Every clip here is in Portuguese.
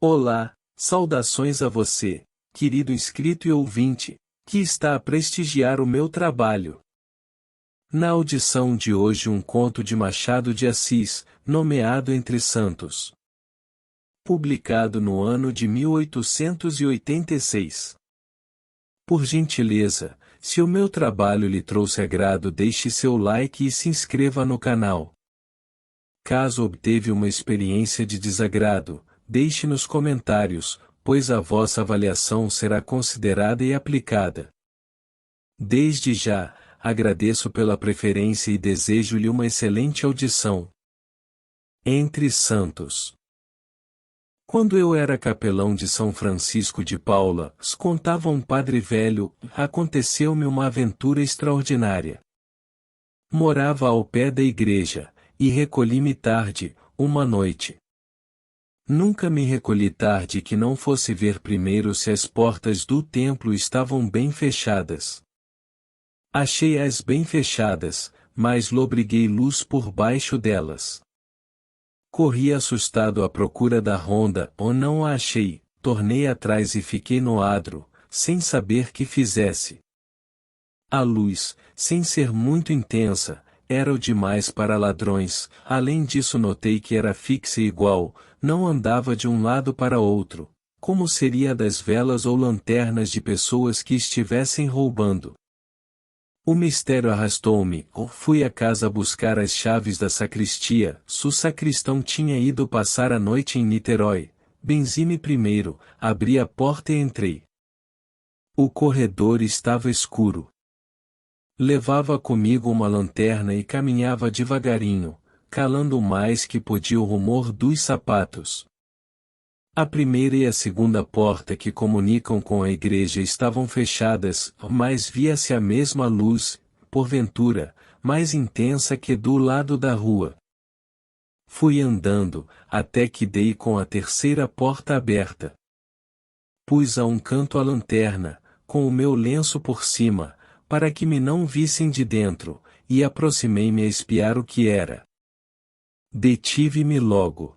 Olá, saudações a você, querido inscrito e ouvinte, que está a prestigiar o meu trabalho. Na audição de hoje um conto de Machado de Assis, nomeado Entre Santos. Publicado no ano de 1886. Por gentileza, se o meu trabalho lhe trouxe agrado, deixe seu like e se inscreva no canal. Caso obteve uma experiência de desagrado, deixe nos comentários, pois a vossa avaliação será considerada e aplicada. Desde já, agradeço pela preferência e desejo-lhe uma excelente audição. Entre Santos. Quando eu era capelão de São Francisco de Paula, contava um padre velho, aconteceu-me uma aventura extraordinária. Morava ao pé da igreja, e recolhi-me tarde, uma noite. Nunca me recolhi tarde que não fosse ver primeiro se as portas do templo estavam bem fechadas. Achei-as bem fechadas, mas lobriguei luz por baixo delas. Corri assustado à procura da ronda, ou não a achei, tornei atrás e fiquei no adro, sem saber que fizesse. A luz, sem ser muito intensa, era o demais para ladrões, além disso notei que era fixa e igual, não andava de um lado para outro, como seria a das velas ou lanternas de pessoas que estivessem roubando. O mistério arrastou-me, fui à casa buscar as chaves da sacristia, o sacristão tinha ido passar a noite em Niterói, benzi-me primeiro, abri a porta e entrei. O corredor estava escuro. Levava comigo uma lanterna e caminhava devagarinho, calando o mais que podia o rumor dos sapatos. A primeira e a segunda porta que comunicam com a igreja estavam fechadas, mas via-se a mesma luz, porventura, mais intensa que do lado da rua. Fui andando, até que dei com a terceira porta aberta. Pus a um canto a lanterna, com o meu lenço por cima, para que me não vissem de dentro, e aproximei-me a espiar o que era. Detive-me logo.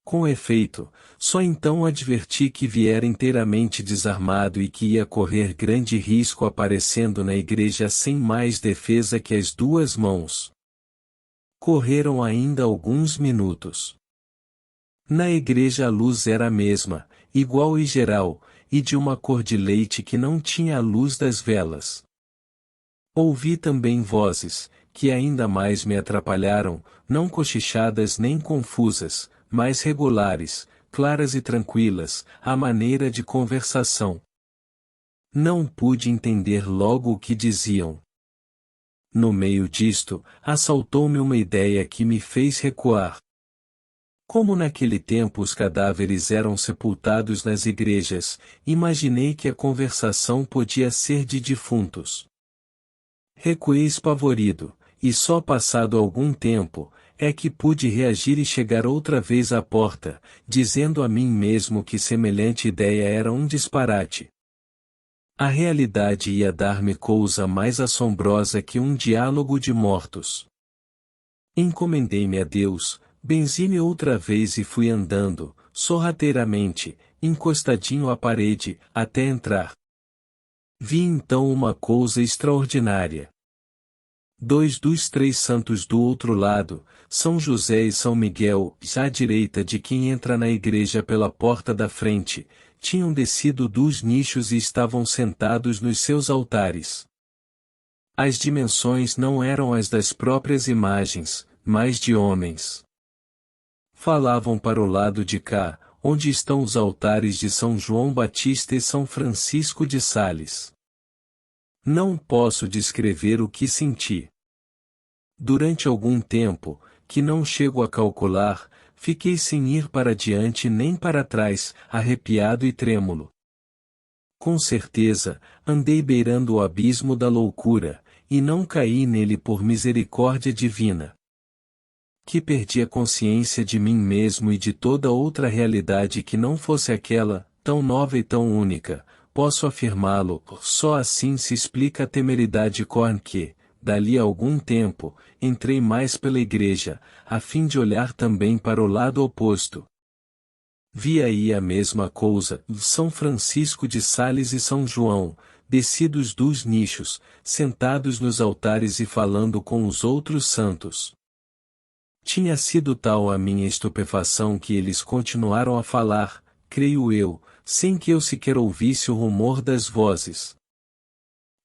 Com efeito, só então adverti que viera inteiramente desarmado e que ia correr grande risco aparecendo na igreja sem mais defesa que as duas mãos. Correram ainda alguns minutos. Na igreja a luz era a mesma, igual e geral, e de uma cor de leite que não tinha a luz das velas. Ouvi também vozes, que ainda mais me atrapalharam, não cochichadas nem confusas, mas regulares, claras e tranquilas, à maneira de conversação. Não pude entender logo o que diziam. No meio disto, assaltou-me uma ideia que me fez recuar. Como naquele tempo os cadáveres eram sepultados nas igrejas, imaginei que a conversação podia ser de defuntos. Recuei espavorido, e só passado algum tempo, é que pude reagir e chegar outra vez à porta, dizendo a mim mesmo que semelhante ideia era um disparate. A realidade ia dar-me coisa mais assombrosa que um diálogo de mortos. Encomendei-me a Deus, benzi-me outra vez e fui andando, sorrateiramente, encostadinho à parede, até entrar. Vi então uma coisa extraordinária. 2 dos 3 santos do outro lado, São José e São Miguel, à direita de quem entra na igreja pela porta da frente, tinham descido dos nichos e estavam sentados nos seus altares. As dimensões não eram as das próprias imagens, mas de homens. Falavam para o lado de cá, onde estão os altares de São João Batista e São Francisco de Sales. Não posso descrever o que senti. Durante algum tempo, que não chego a calcular, fiquei sem ir para diante nem para trás, arrepiado e trêmulo. Com certeza, andei beirando o abismo da loucura, e não caí nele por misericórdia divina. Que perdi a consciência de mim mesmo e de toda outra realidade que não fosse aquela, tão nova e tão única, posso afirmá-lo, só assim se explica a temeridade com que, dali a algum tempo, entrei mais pela igreja, a fim de olhar também para o lado oposto. Vi aí a mesma coisa, São Francisco de Sales e São João, descidos dos nichos, sentados nos altares e falando com os outros santos. Tinha sido tal a minha estupefação que eles continuaram a falar, creio eu, sem que eu sequer ouvisse o rumor das vozes.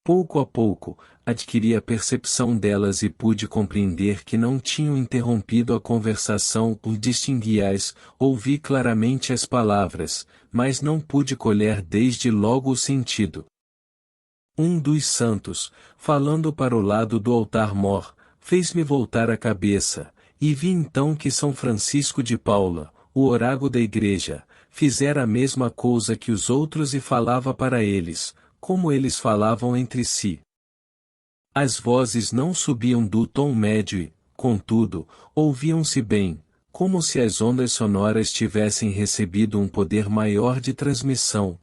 Pouco a pouco, adquiri a percepção delas e pude compreender que não tinham interrompido a conversação. Distingui-as, ouvi claramente as palavras, mas não pude colher desde logo o sentido. Um dos santos, falando para o lado do altar-mor, fez-me voltar a cabeça, e vi então que São Francisco de Paula, o oráculo da igreja, fizera a mesma coisa que os outros e falava para eles, como eles falavam entre si. As vozes não subiam do tom médio e, contudo, ouviam-se bem, como se as ondas sonoras tivessem recebido um poder maior de transmissão.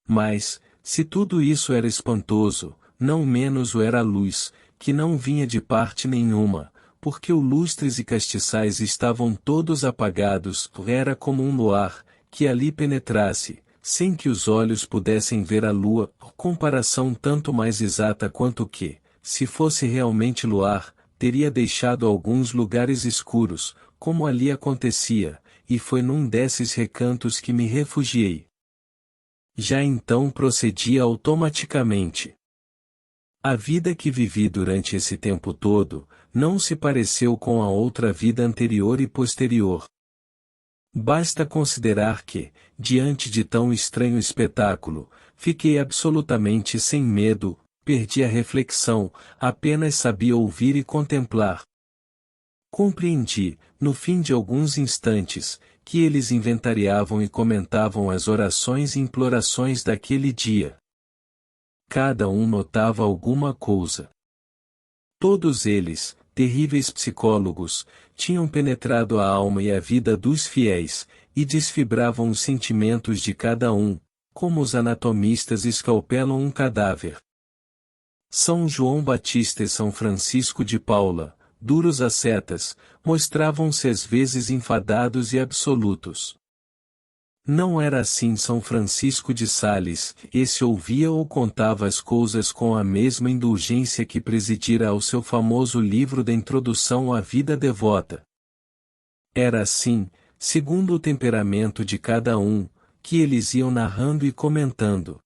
Mas, se tudo isso era espantoso, não menos o era a luz, que não vinha de parte nenhuma, porque os lustres e castiçais estavam todos apagados, era como um luar, que ali penetrasse, sem que os olhos pudessem ver a lua, comparação tanto mais exata quanto que, se fosse realmente luar, teria deixado alguns lugares escuros, como ali acontecia, e foi num desses recantos que me refugiei. Já então procedia automaticamente. A vida que vivi durante esse tempo todo, não se pareceu com a outra vida anterior e posterior. Basta considerar que, diante de tão estranho espetáculo, fiquei absolutamente sem medo, perdi a reflexão, apenas sabia ouvir e contemplar. Compreendi, no fim de alguns instantes, que eles inventariavam e comentavam as orações e implorações daquele dia. Cada um notava alguma coisa. Todos eles, terríveis psicólogos, tinham penetrado a alma e a vida dos fiéis, e desfibravam os sentimentos de cada um, como os anatomistas escalpelam um cadáver. São João Batista e São Francisco de Paula, duros ascetas, mostravam-se às vezes enfadados e absolutos. Não era assim São Francisco de Sales, esse ouvia ou contava as coisas com a mesma indulgência que presidira ao seu famoso livro da Introdução à Vida Devota. Era assim, segundo o temperamento de cada um, que eles iam narrando e comentando.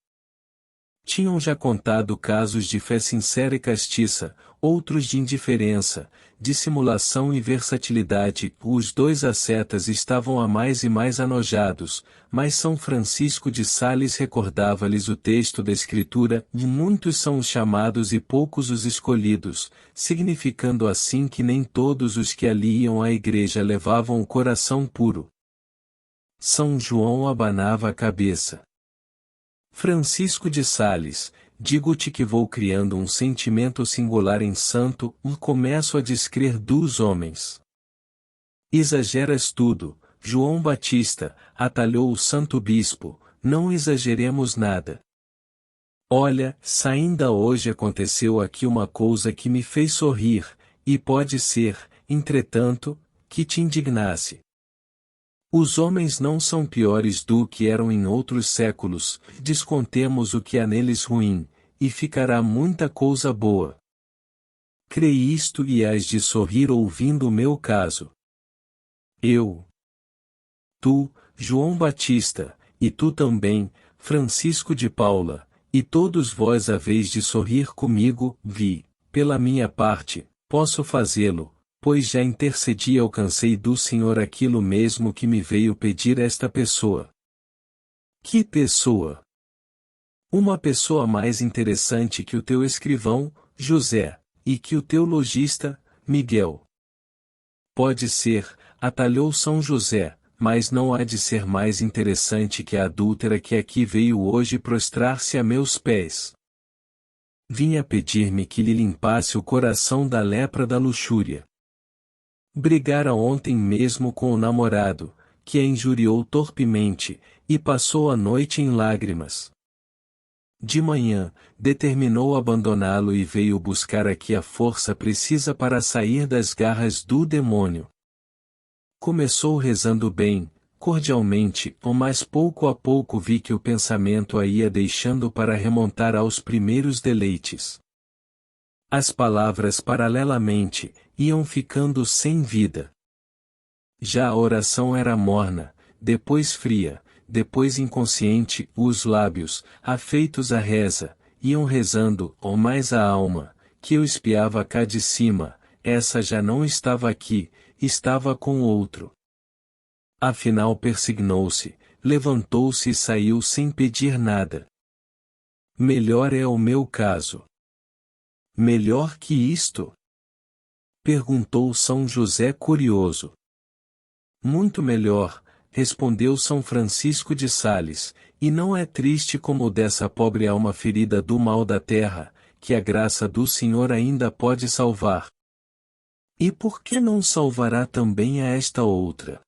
Tinham já contado casos de fé sincera e castiça, outros de indiferença, dissimulação e versatilidade. Os dois ascetas estavam a mais e mais anojados, mas São Francisco de Sales recordava-lhes o texto da Escritura, e muitos são os chamados e poucos os escolhidos, significando assim que nem todos os que ali iam à igreja levavam o coração puro. São João abanava a cabeça. Francisco de Sales, digo-te que vou criando um sentimento singular em santo, e começo a descrer dos homens. Exageras tudo, João Batista, atalhou o santo bispo, não exageremos nada. Olha, ainda hoje aconteceu aqui uma coisa que me fez sorrir, e pode ser, entretanto, que te indignasse. Os homens não são piores do que eram em outros séculos, descontemos o que há neles ruim, e ficará muita coisa boa. Crê isto e hás de sorrir ouvindo o meu caso. Eu, tu, João Batista, e tu também, Francisco de Paula, e todos vós haveis de sorrir comigo, pela minha parte, posso fazê-lo, pois já intercedi e alcancei do Senhor aquilo mesmo que me veio pedir esta pessoa. Que pessoa? Uma pessoa mais interessante que o teu escrivão, José, e que o teu logista, Miguel. Pode ser, atalhou São José, mas não há de ser mais interessante que a adúltera que aqui veio hoje prostrar-se a meus pés. Vinha pedir-me que lhe limpasse o coração da lepra da luxúria. Brigara ontem mesmo com o namorado, que a injuriou torpemente, e passou a noite em lágrimas. De manhã, determinou abandoná-lo e veio buscar aqui a força precisa para sair das garras do demônio. Começou rezando bem, cordialmente, mas pouco a pouco vi que o pensamento a ia deixando para remontar aos primeiros deleites. As palavras paralelamente, iam ficando sem vida. Já a oração era morna, depois fria, depois inconsciente, os lábios, afeitos à reza, iam rezando, ou mais a alma, que eu espiava cá de cima, essa já não estava aqui, estava com outro. Afinal persignou-se, levantou-se e saiu sem pedir nada. Melhor é o meu caso. Melhor que isto? Perguntou São José curioso. Muito melhor, respondeu São Francisco de Sales, e não é triste como o dessa pobre alma ferida do mal da terra, que a graça do Senhor ainda pode salvar. E por que não salvará também a esta outra?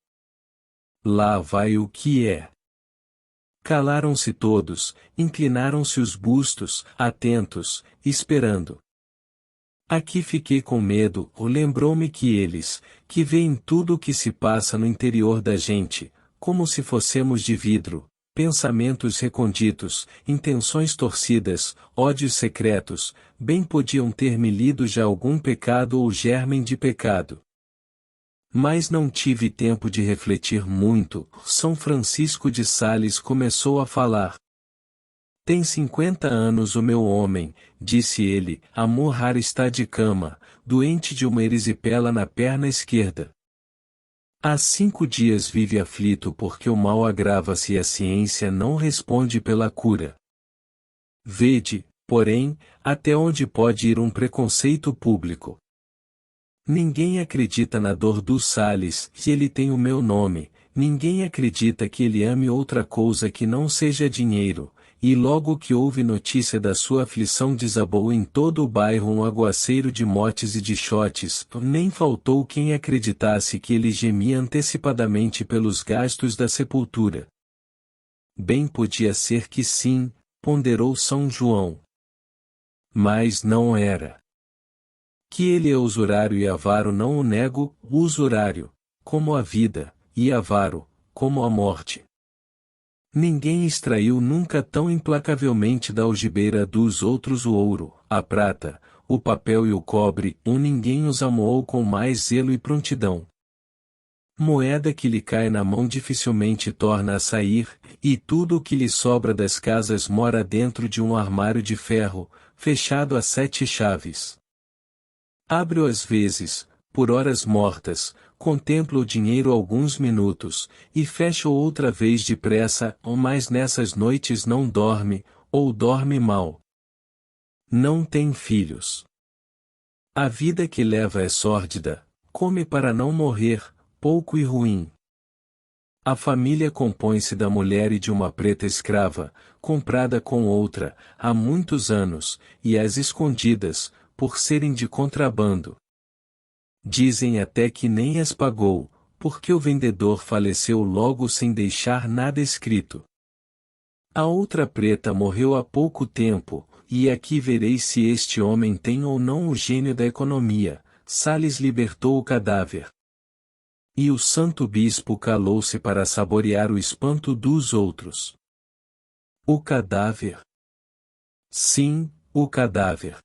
Lá vai o que é. Calaram-se todos, inclinaram-se os bustos, atentos, esperando. Aqui fiquei com medo, lembrou-me que eles, que veem tudo o que se passa no interior da gente, como se fossemos de vidro, pensamentos reconditos, intenções torcidas, ódios secretos, bem podiam ter-me lido já algum pecado ou germen de pecado. Mas não tive tempo de refletir muito, São Francisco de Sales começou a falar. Tem 50 anos o meu homem, disse ele, a morrar está de cama, doente de uma erisipela na perna esquerda. Há 5 dias vive aflito porque o mal agrava-se e a ciência não responde pela cura. Vede, porém, até onde pode ir um preconceito público. Ninguém acredita na dor do Sales, se ele tem o meu nome, ninguém acredita que ele ame outra coisa que não seja dinheiro, e logo que houve notícia da sua aflição desabou em todo o bairro um aguaceiro de motes e de chotes, nem faltou quem acreditasse que ele gemia antecipadamente pelos gastos da sepultura. Bem podia ser que sim, ponderou São João. Mas não era. Que ele é usurário e avaro não o nego, usurário, como a vida, e avaro, como a morte. Ninguém extraiu nunca tão implacavelmente da algibeira dos outros o ouro, a prata, o papel e o cobre, ninguém os amoou com mais zelo e prontidão. Moeda que lhe cai na mão dificilmente torna a sair, e tudo o que lhe sobra das casas mora dentro de um armário de ferro, fechado a 7 chaves. Abre-o às vezes, por horas mortas, contempla o dinheiro alguns minutos, e fecha-o outra vez depressa, mas nessas noites não dorme, ou dorme mal. Não tem filhos. A vida que leva é sórdida, come para não morrer, pouco e ruim. A família compõe-se da mulher e de uma preta escrava, comprada com outra, há muitos anos, e às escondidas, por serem de contrabando. Dizem até que nem as pagou, porque o vendedor faleceu logo sem deixar nada escrito. A outra preta morreu há pouco tempo, e aqui vereis se este homem tem ou não o gênio da economia. Sales libertou o cadáver. E o santo bispo calou-se para saborear o espanto dos outros. O cadáver? Sim, o cadáver.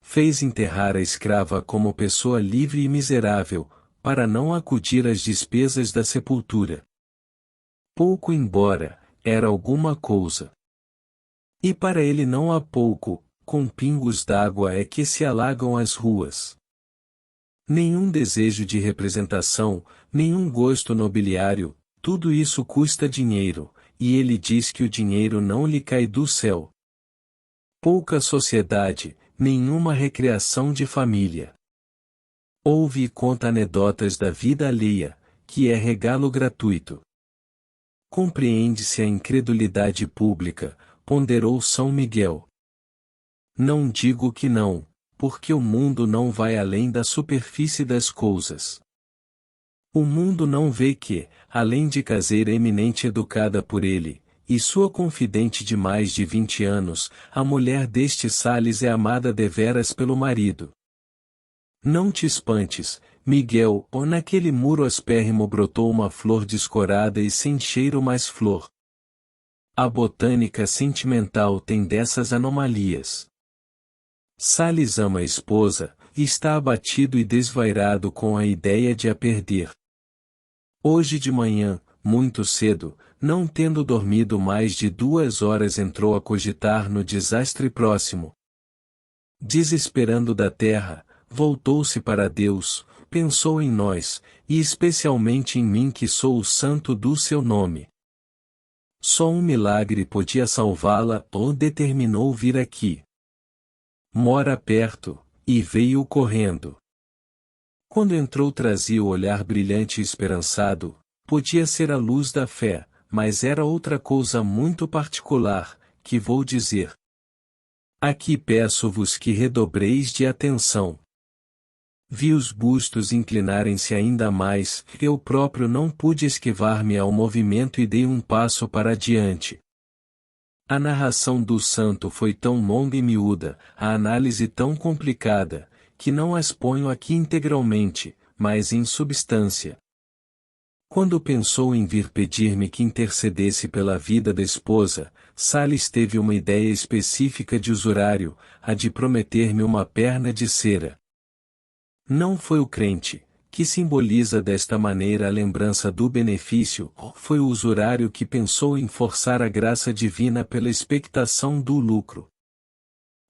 Fez enterrar a escrava como pessoa livre e miserável, para não acudir às despesas da sepultura. Pouco embora, era alguma coisa. E para ele não há pouco, com pingos d'água é que se alagam as ruas. Nenhum desejo de representação, nenhum gosto nobiliário, tudo isso custa dinheiro, e ele diz que o dinheiro não lhe cai do céu. Pouca sociedade, nenhuma recreação de família. Ouve e conta anedotas da vida alheia, que é regalo gratuito. Compreende-se a incredulidade pública, ponderou São Miguel. Não digo que não, porque o mundo não vai além da superfície das coisas. O mundo não vê que, além de caseira eminente educada por ele, e sua confidente de mais de 20 anos, a mulher deste Sales é amada deveras pelo marido. Não te espantes, Miguel, ou naquele muro aspérrimo brotou uma flor descorada e sem cheiro mais flor. A botânica sentimental tem dessas anomalias. Salles ama a esposa, e está abatido e desvairado com a ideia de a perder. Hoje de manhã, muito cedo, não tendo dormido mais de 2 horas entrou a cogitar no desastre próximo. Desesperando da terra, voltou-se para Deus, pensou em nós, e especialmente em mim que sou o santo do seu nome. Só um milagre podia salvá-la, ou determinou vir aqui. Mora perto, e veio correndo. Quando entrou trazia o olhar brilhante e esperançado, podia ser a luz da fé, mas era outra coisa muito particular, que vou dizer. Aqui peço-vos que redobreis de atenção. Vi os bustos inclinarem-se ainda mais, eu próprio não pude esquivar-me ao movimento e dei um passo para adiante. A narração do santo foi tão longa e miúda, a análise tão complicada, que não as ponho aqui integralmente, mas em substância. Quando pensou em vir pedir-me que intercedesse pela vida da esposa, Salles teve uma ideia específica de usurário, a de prometer-me uma perna de cera. Não foi o crente, que simboliza desta maneira a lembrança do benefício, foi o usurário que pensou em forçar a graça divina pela expectação do lucro.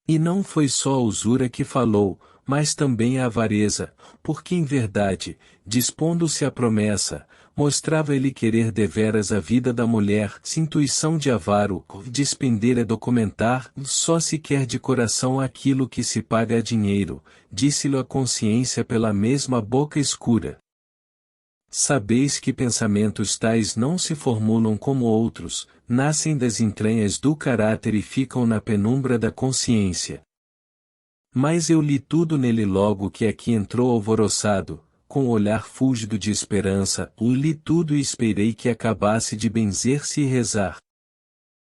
E não foi só a usura que falou, mas também a avareza, porque em verdade, dispondo-se à promessa, mostrava ele querer deveras a vida da mulher, se intuição de avaro, despender é documentar, só se quer de coração aquilo que se paga a dinheiro, disse-lhe a consciência pela mesma boca escura. Sabeis que pensamentos tais não se formulam como outros, nascem das entranhas do caráter e ficam na penumbra da consciência. Mas eu li tudo nele logo que aqui entrou alvoroçado, com o olhar fúlgido de esperança, o li tudo e esperei que acabasse de benzer-se e rezar.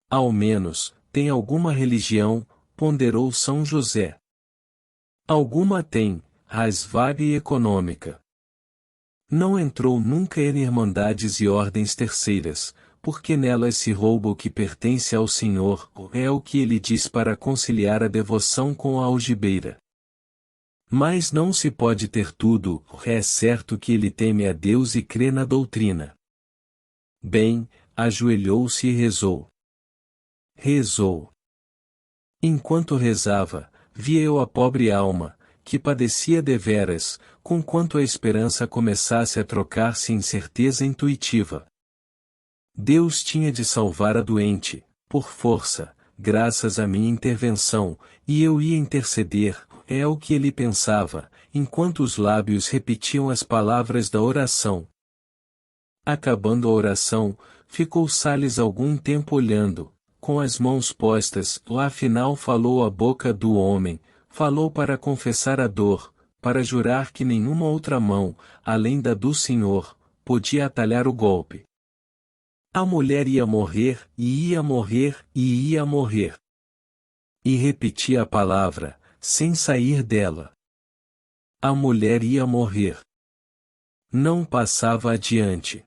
Ao menos, tem alguma religião, ponderou São José. Alguma tem, raiz vaga e econômica. Não entrou nunca em irmandades e ordens terceiras, porque nelas se rouba o que pertence ao Senhor, é o que ele diz para conciliar a devoção com a algibeira. Mas não se pode ter tudo, é certo que ele teme a Deus e crê na doutrina. Bem, ajoelhou-se e rezou. Rezou. Enquanto rezava, via eu a pobre alma, que padecia deveras, conquanto a esperança começasse a trocar-se em certeza intuitiva. Deus tinha de salvar a doente, por força, graças à minha intervenção, e eu ia interceder, é o que ele pensava, enquanto os lábios repetiam as palavras da oração. Acabando a oração, ficou Salles algum tempo olhando, com as mãos postas, lá afinal falou a boca do homem, falou para confessar a dor, para jurar que nenhuma outra mão, além da do Senhor, podia atalhar o golpe. A mulher ia morrer, e ia morrer, e ia morrer. E repetia a palavra, sem sair dela. A mulher ia morrer. Não passava adiante.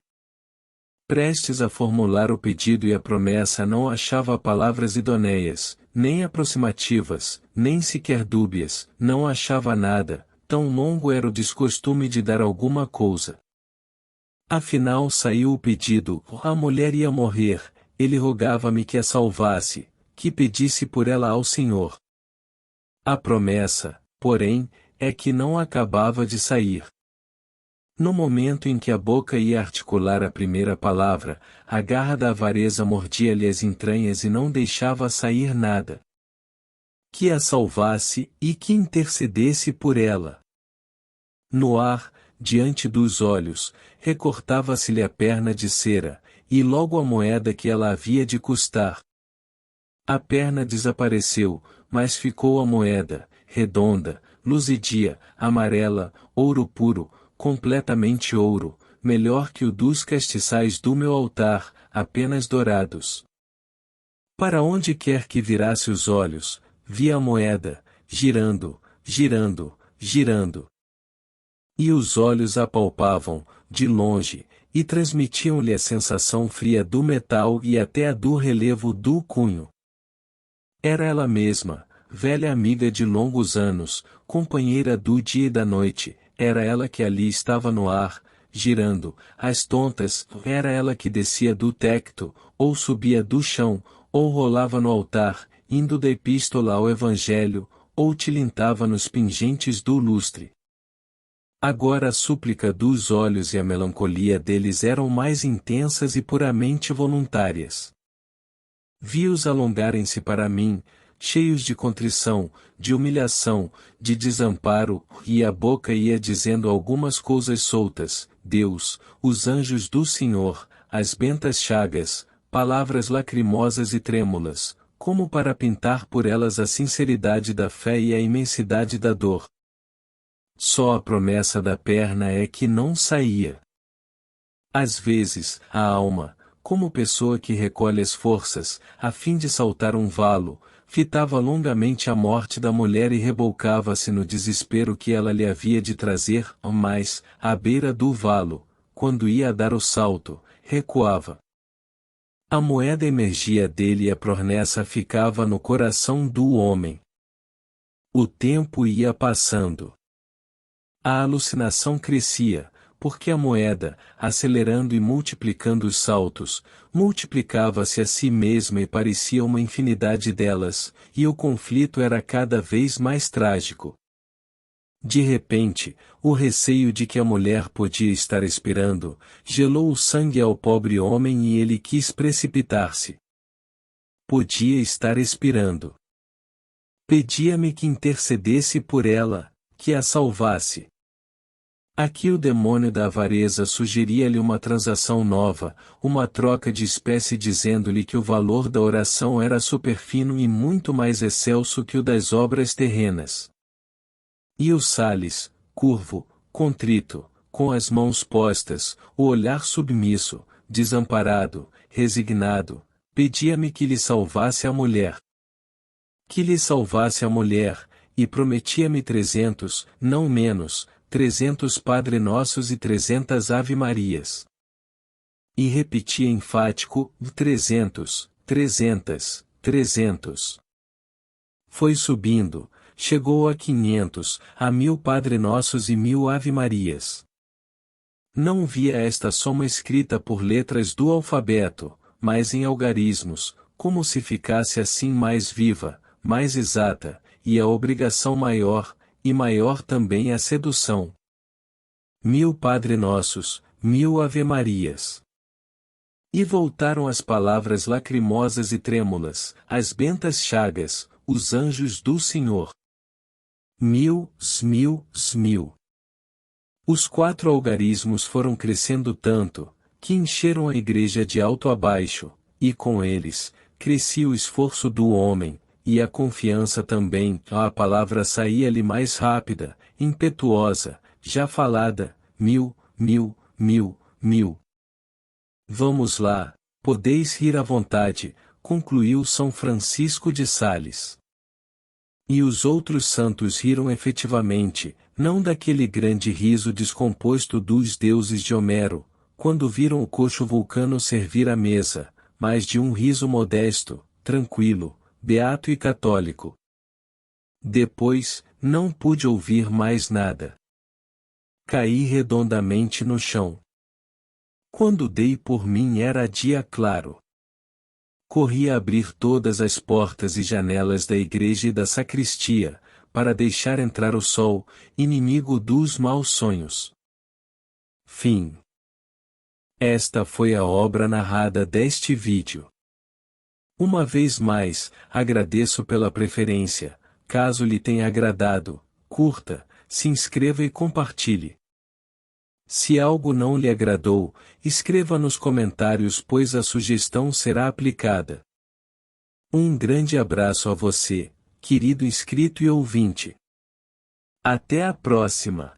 Prestes a formular o pedido e a promessa não achava palavras idoneias, nem aproximativas, nem sequer dúbias, não achava nada, tão longo era o descostume de dar alguma coisa. Afinal saiu o pedido, a mulher ia morrer, ele rogava-me que a salvasse, que pedisse por ela ao Senhor. A promessa, porém, é que não acabava de sair. No momento em que a boca ia articular a primeira palavra, a garra da avareza mordia-lhe as entranhas e não deixava sair nada. Que a salvasse, e que intercedesse por ela. No ar, diante dos olhos, recortava-se-lhe a perna de cera, e logo a moeda que ela havia de custar. A perna desapareceu, mas ficou a moeda, redonda, luzidia, amarela, ouro puro, completamente ouro, melhor que o dos castiçais do meu altar, apenas dourados. Para onde quer que virasse os olhos, via a moeda, girando, girando, girando. E os olhos a palpavam, de longe, e transmitiam-lhe a sensação fria do metal e até a do relevo do cunho. Era ela mesma, velha amiga de longos anos, companheira do dia e da noite, era ela que ali estava no ar, girando, às tontas, era ela que descia do tecto, ou subia do chão, ou rolava no altar, indo da epístola ao evangelho, ou tilintava nos pingentes do lustre. Agora a súplica dos olhos e a melancolia deles eram mais intensas e puramente voluntárias. Vi-os alongarem-se para mim, cheios de contrição, de humilhação, de desamparo, e a boca ia dizendo algumas coisas soltas, Deus, os anjos do Senhor, as bentas chagas, palavras lacrimosas e trêmulas, como para pintar por elas a sinceridade da fé e a imensidade da dor. Só a promessa da perna é que não saía. Às vezes, a alma, como pessoa que recolhe as forças, a fim de saltar um valo, fitava longamente a morte da mulher e rebolcava-se no desespero que ela lhe havia de trazer, mas, à beira do valo, quando ia a dar o salto, recuava. A moeda emergia dele e a promessa ficava no coração do homem. O tempo ia passando. A alucinação crescia, porque a moeda, acelerando e multiplicando os saltos, multiplicava-se a si mesma e parecia uma infinidade delas, e o conflito era cada vez mais trágico. De repente, o receio de que a mulher podia estar expirando, gelou o sangue ao pobre homem e ele quis precipitar-se. Podia estar expirando. Pedia-me que intercedesse por ela, que a salvasse. Aqui o demônio da avareza sugeria-lhe uma transação nova, uma troca de espécie dizendo-lhe que o valor da oração era superfino e muito mais excelso que o das obras terrenas. E o Salles, curvo, contrito, com as mãos postas, o olhar submisso, desamparado, resignado, pedia-me que lhe salvasse a mulher. Que lhe salvasse a mulher, e prometia-me 300, não menos, 300 Padre Nossos e 300 Ave Marias. E repetia enfático, 300, 300, 300. Foi subindo, chegou a 500, a 1000 Padre Nossos e 1000 Ave Marias. Não via esta soma escrita por letras do alfabeto, mas em algarismos, como se ficasse assim mais viva, mais exata, e a obrigação maior, e maior também a sedução. 1000 Padre Nossos, 1000 Ave Marias. E voltaram as palavras lacrimosas e trêmulas, as bentas chagas, os anjos do Senhor. 1000, 1000, 1000. Os 4 algarismos foram crescendo tanto, que encheram a igreja de alto a baixo, e com eles, crescia o esforço do homem, e a confiança também, a palavra saía-lhe mais rápida, impetuosa, já falada, 1000, 1000, 1000, 1000. Vamos lá, podeis rir à vontade, concluiu São Francisco de Sales. E os outros santos riram efetivamente, não daquele grande riso descomposto dos deuses de Homero, quando viram o coxo Vulcano servir à mesa, mas de um riso modesto, tranquilo, beato e católico. Depois, não pude ouvir mais nada. Caí redondamente no chão. Quando dei por mim era dia claro. Corri a abrir todas as portas e janelas da igreja e da sacristia, para deixar entrar o sol, inimigo dos maus sonhos. Fim. Esta foi a obra narrada deste vídeo. Uma vez mais, agradeço pela preferência. Caso lhe tenha agradado, curta, se inscreva e compartilhe. Se algo não lhe agradou, escreva nos comentários pois a sugestão será aplicada. Um grande abraço a você, querido inscrito e ouvinte. Até a próxima!